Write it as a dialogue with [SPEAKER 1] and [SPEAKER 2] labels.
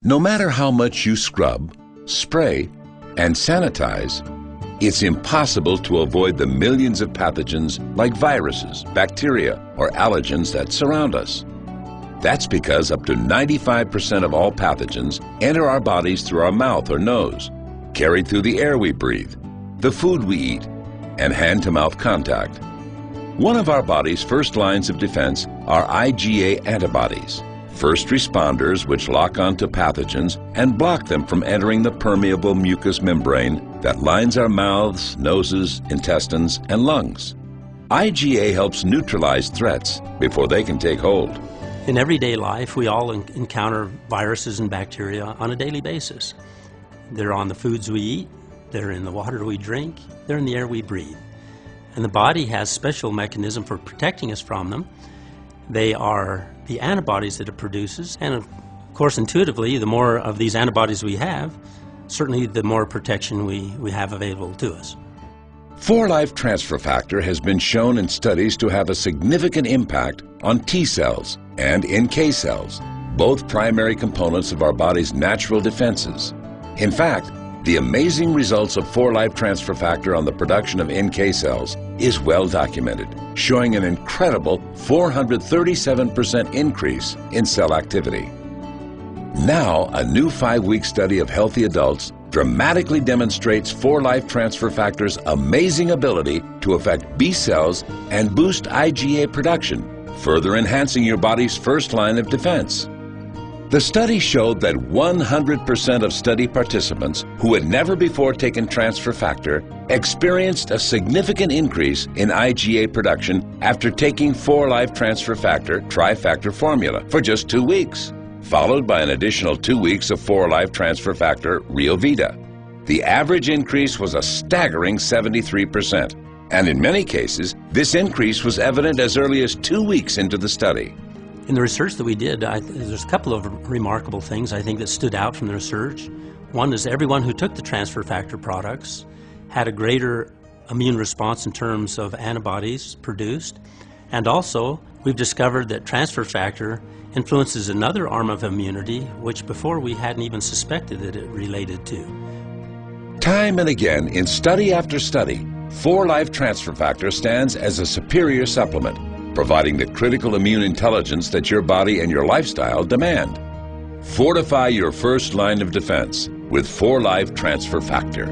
[SPEAKER 1] No matter how much you scrub, spray, and sanitize, it's impossible to avoid the millions of pathogens like viruses, bacteria, or allergens that surround us. That's because up to 95% of all pathogens enter our bodies through our mouth or nose, carried through the air we breathe, the food we eat, and hand-to-mouth contact. One of our body's first lines of defense are IgA antibodies, first responders which lock onto pathogens and block them from entering the permeable mucous membrane that lines our mouths, noses, intestines, and lungs. IgA helps neutralize threats before they can take hold.
[SPEAKER 2] In everyday life, we all encounter viruses and bacteria on a daily basis. They're on the foods we eat, they're in the water we drink, they're in the air we breathe. And the body has special mechanism for protecting us from them. They are the antibodies that it produces, and of course intuitively, the more of these antibodies we have, certainly the more protection we have available to us.
[SPEAKER 1] 4-Life Transfer Factor has been shown in studies to have a significant impact on T cells and NK cells, both primary components of our body's natural defenses. In fact, the amazing results of 4-Life Transfer Factor on the production of NK cells is well documented, showing an incredible 437% increase in cell activity. Now, a new 5-week study of healthy adults dramatically demonstrates 4-Life Transfer Factor's amazing ability to affect B cells and boost IgA production, further enhancing your body's first line of defense. The study showed that 100% of study participants who had never before taken transfer factor experienced a significant increase in IgA production after taking 4-Life Transfer Factor Trifactor formula for just 2 weeks, followed by an additional 2 weeks of 4-Life Transfer Factor Rio Vita. The average increase was a staggering 73%, and in many cases, this increase was evident as early as 2 weeks into the study.
[SPEAKER 2] In the research that we did, there's a couple of remarkable things I think that stood out from the research. One is everyone who took the transfer factor products had a greater immune response in terms of antibodies produced. And also, we've discovered that transfer factor influences another arm of immunity, which before we hadn't even suspected that it related to.
[SPEAKER 1] Time and again, in study after study, 4-Life Transfer Factor stands as a superior supplement, providing the critical immune intelligence that your body and your lifestyle demand. Fortify your first line of defense with 4-Life Transfer Factor.